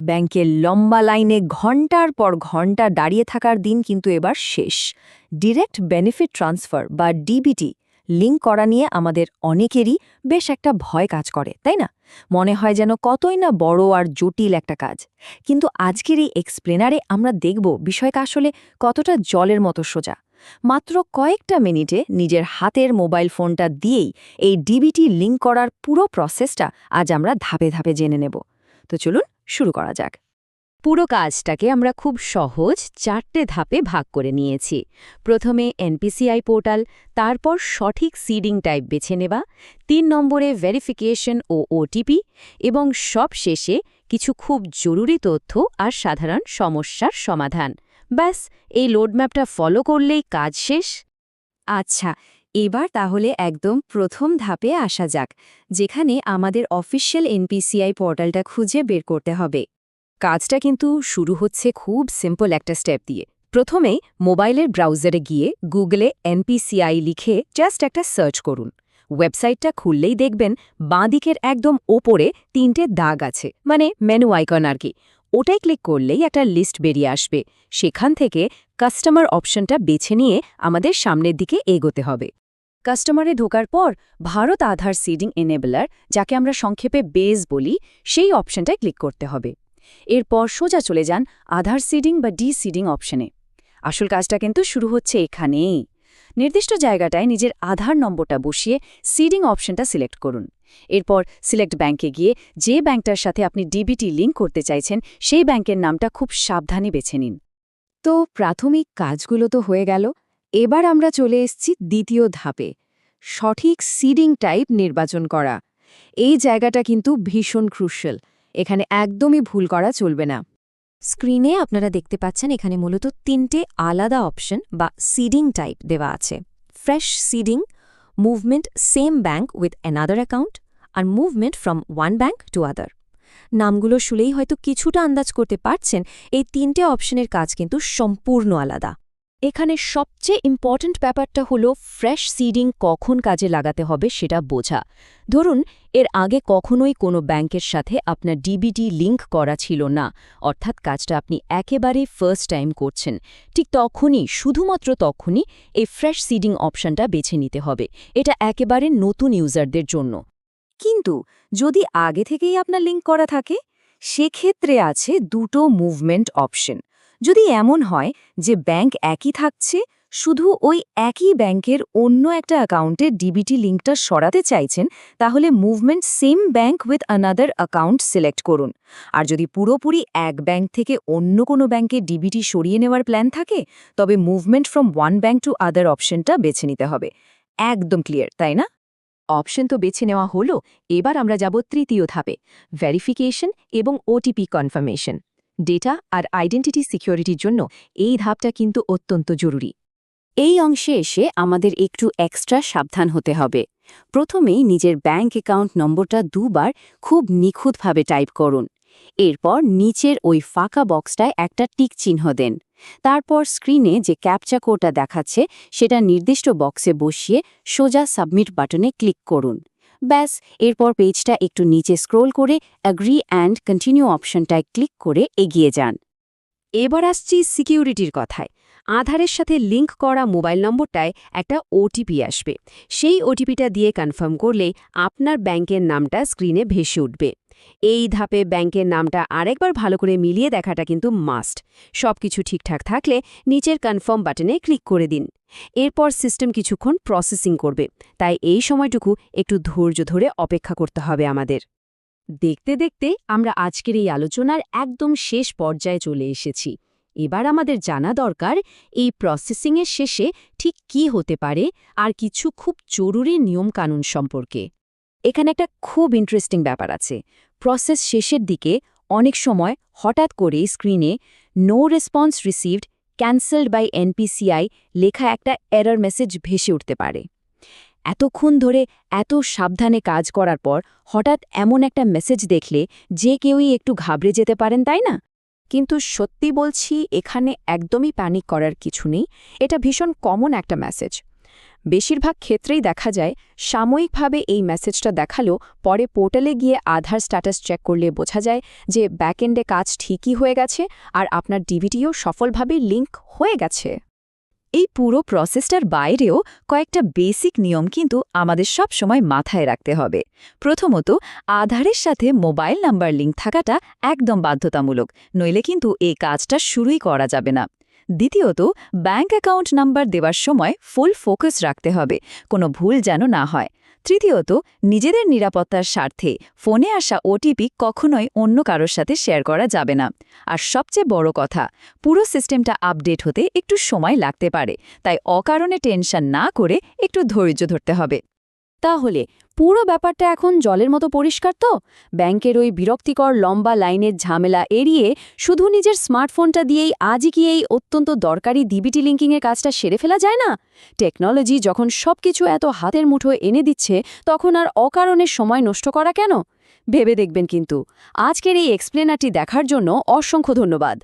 ব্যাংকের লম্বা লাইনে ঘন্টার পর ঘন্টা দাঁড়িয়ে থাকার দিন কিন্তু এবার শেষ। ডিরেক্ট বেনিফিট ট্রান্সফার বা ডিবিটি লিঙ্ক করা নিয়ে আমাদের অনেকেরই বেশ একটা ভয় কাজ করে, তাই না? মনে হয় যেন কতই না বড় আর জটিল একটা কাজ। কিন্তু আজকের এই এক্সপ্লেনারে আমরা দেখব বিষয়টা আসলে কতটা জলের মতো সোজা। মাত্র কয়েকটা মিনিটে নিজের হাতের মোবাইল ফোনটা দিয়েই এই ডিবিটি লিঙ্ক করার পুরো প্রসেসটা আজ আমরা ধাপে ধাপে জেনে নেব। তো চলুন শুরু করা যাক। পুরো কাজটাকে আমরা খুব সহজ 4টে ধাপে ভাগ করে নিয়েছি। প্রথমে এনপিসিআই পোর্টাল, তারপর সঠিক সিডিং টাইপ বেছে নেওয়া, 3 নম্বরে ভেরিফিকেশন ও ওটিপি, এবং সব শেষে কিছু খুব জরুরি তথ্য আর সাধারণ সমস্যার সমাধান। ব্যাস, এই রোডম্যাপটা ফলো করলেই কাজ শেষ। আচ্ছা, এবার তাহলে একদম প্রথম ধাপে আসা যাক, যেখানে আমাদের অফিসিয়াল এনপিসিআই পোর্টালটা খুঁজে বের করতে হবে। কাজটা কিন্তু শুরু হচ্ছে খুব সিম্পল একটা স্টেপ দিয়ে। প্রথমেই মোবাইলের ব্রাউজারে গিয়ে গুগলে এনপিসিআই লিখে জাস্ট একটা সার্চ করুন। ওয়েবসাইটটা খুললেই দেখবেন বাঁদিকের একদম ওপরে 3টে দাগ আছে, মানে মেনু আইকন আর কি। ওটাই ক্লিক করলেই একটা লিস্ট বেরিয়ে আসবে। সেখান থেকে কাস্টমার অপশনটা বেছে নিয়ে আমাদের সামনের দিকে এগোতে হবে। কাস্টমারে ঢোকার পর ভারত আধার সিডিং এনেবলার, যাকে আমরা সংক্ষেপে বেজ বলি, সেই অপশনটায় ক্লিক করতে হবে। এরপর সোজা চলে যান আধার সিডিং বা ডি সিডিং অপশনে। আসল কাজটা কিন্তু শুরু হচ্ছে এখানেই। নির্দিষ্ট জায়গাটায় নিজের আধার নম্বরটা বসিয়ে সিডিং অপশনটা সিলেক্ট করুন। এরপর সিলেক্ট ব্যাংকে গিয়ে যে ব্যাংকটার সাথে আপনি ডিবিটি লিঙ্ক করতে চাইছেন সেই ব্যাংকের নামটা খুব সাবধানে বেছে নিন। তো প্রাথমিক কাজগুলো তো হয়ে গেল। এবার আমরা চলে এসেছি দ্বিতীয় ধাপে, সঠিক সিডিং টাইপ নির্বাচন করা। এই জায়গাটা কিন্তু ভীষণ ক্রুশিয়াল। এখানে একদমই ভুল করা চলবে না। স্ক্রিনে আপনারা দেখতে পাচ্ছেন এখানে মূলত 3টে আলাদা অপশন বা সিডিং টাইপ দেওয়া আছে: fresh seeding, movement same bank with another account, আর movement from one bank to other. নামগুলো শুনেই হয়তো কিছুটা আন্দাজ করতে পারছেন এই 3টে অপশনের কাজ কিন্তু সম্পূর্ণ আলাদা। এখানে সবচেয়ে ইম্পর্ট্যান্ট ব্যাপারটা হলো ফ্রেশ সিডিং কখন কাজে লাগাতে হবে সেটা বোঝা। ধরুন এর আগে কখনোই কোনো ব্যাংকের সাথে আপনার ডিবিটি লিঙ্ক করা ছিল না, অর্থাৎ কাজটা আপনি একেবারে ফার্স্ট টাইম করছেন। ঠিক তখনই, শুধুমাত্র তখনই এই ফ্রেশ সিডিং অপশনটা বেছে নিতে হবে। এটা একেবারে নতুন ইউজারদের জন্য। কিন্তু যদি আগে থেকেই আপনার লিঙ্ক করা থাকে, সেক্ষেত্রে আছে 2টো মুভমেন্ট অপশন। যদি এমন হয় যে ব্যাংক একই থাকছে, শুধু ওই একই ব্যাংকের অন্য একটা অ্যাকাউন্টে ডিবিটি লিঙ্কটা সরাতে চাইছেন, তাহলে movement same bank with another account select করুন। আর যদি পুরোপুরি এক ব্যাংক থেকে অন্য কোনো ব্যাংকে ডিবিটি সরিয়ে নেওয়ার প্ল্যান থাকে, তবে movement from one bank to আদার অপশনটা বেছে নিতে হবে। একদম ক্লিয়ার, তাই না? অপশন তো বেছে নেওয়া হলো। এবার আমরা যাব তৃতীয় ধাপে, ভেরিফিকেশন এবং ওটিপি কনফার্মেশন। ডেটা আর আইডেন্টিটি সিকিউরিটির জন্য এই ধাপটা কিন্তু অত্যন্ত জরুরি। এই অংশে এসে আমাদের একটু এক্সট্রা সাবধান হতে হবে। প্রথমেই নিজের ব্যাংক অ্যাকাউন্ট নম্বরটা 2বার খুব নিখুঁতভাবে টাইপ করুন। এরপর নিচের ওই ফাঁকা বক্সটায় একটা টিক চিহ্ন দেন। তারপর স্ক্রিনে যে ক্যাপচা কোডটা দেখাচ্ছে সেটা নির্দিষ্ট বক্সে বসিয়ে সোজা সাবমিট বাটনে ক্লিক করুন। ব্যাস, এরপর পেজটা একটু নিচে স্ক্রোল করে অ্যাগ্রি অ্যান্ড কন্টিনিউ অপশনটায় ক্লিক করে এগিয়ে যান। এবার আসছি সিকিউরিটির কথায়। আধারের সাথে লিঙ্ক করা মোবাইল নম্বরটায় একটা ওটিপি আসবে। সেই ওটিপিটা দিয়ে কনফার্ম করলে আপনার ব্যাংকের নামটা স্ক্রিনে ভেসে উঠবে। এই ধাপে ব্যাংকের নামটা আরেকবার ভালো করে মিলিয়ে দেখাটা কিন্তু মাস্ট। সবকিছু ঠিকঠাক থাকলে নিচের কনফার্ম বাটনে ক্লিক করে দিন। এরপর সিস্টেম কিছুক্ষণ প্রসেসিং করবে, তাই এই সময়টুকু একটু ধৈর্য ধরে অপেক্ষা করতে হবে আমাদের। দেখতে দেখতে আমরা আজকের এই আলোচনার একদম শেষ পর্যায়ে চলে এসেছি। এবার আমাদের জানা দরকার এই প্রসেসিংয়ের শেষে ঠিক কী হতে পারে আর কিছু খুব জরুরি নিয়মকানুন সম্পর্কে। এখানে একটা খুব ইন্টারেস্টিং ব্যাপার আছে। প্রসেস শেষের দিকে অনেক সময় হঠাৎ করেই স্ক্রিনে no response received, cancelled by NPCI লেখা একটা এরর মেসেজ ভেসে উঠতে পারে। এতক্ষণ ধরে এত সাবধানে কাজ করার পর হঠাৎ এমন একটা মেসেজ দেখলে যে কেউই একটু ঘাবড়ে যেতে পারেন, তাই না? কিন্তু সত্যি বলছি, এখানে একদমই প্যানিক করার কিছু নেই। এটা ভীষণ কমন একটা মেসেজ। বেশিরভাগ ক্ষেত্রেই দেখা যায় সাময়িকভাবে এই মেসেজটা দেখালো, পরে পোর্টালে গিয়ে আধার স্ট্যাটাস চেক করলে বোঝা যায় যে ব্যাকএন্ডে কাজ ঠিকই হয়ে গেছে আর আপনার ডিবিটিও সফলভাবে লিঙ্ক হয়ে গেছে। এই পুরো প্রসেসটার বাইরেও কয়েকটা বেসিক নিয়ম কিন্তু আমাদের সব সময় মাথায় রাখতে হবে। প্রথমত, আধারের সাথে মোবাইল নাম্বার লিঙ্ক থাকাটা একদম বাধ্যতামূলক, নইলে কিন্তু এই কাজটা শুরুই করা যাবে না। দ্বিতীয়ত, ব্যাঙ্ক অ্যাকাউন্ট নাম্বার দেওয়ার সময় ফুল ফোকাস রাখতে হবে, কোনো ভুল যেন না হয়। তৃতীয়ত, নিজেদের নিরাপত্তার স্বার্থে ফোনে আসা ওটিপি কখনোই অন্য কারোর সাথে শেয়ার করা যাবে না। আর সবচেয়ে বড় কথা, পুরো সিস্টেমটা আপডেট হতে একটু সময় লাগতে পারে, তাই অকারণে টেনশন না করে একটু ধৈর্য ধরতে হবে। তাহলে পুরো ব্যাপারটা এখন জলের মতো পরিষ্কার তো? ব্যাংকের ওই বিরক্তিকর লম্বা লাইনের ঝামেলা এড়িয়ে শুধু নিজের স্মার্টফোনটা দিয়েই আজই কি এই অত্যন্ত দরকারি ডিবিটি লিঙ্কিংয়ের কাজটা সেরে ফেলা যায় না? টেকনোলজি যখন সবকিছু এত হাতের মুঠোয় এনে দিচ্ছে, তখন আর অকারণে সময় নষ্ট করা কেন? ভেবে দেখবেন কিন্তু। আজকের এই এক্সপ্লেনারটি দেখার জন্য অসংখ্য ধন্যবাদ।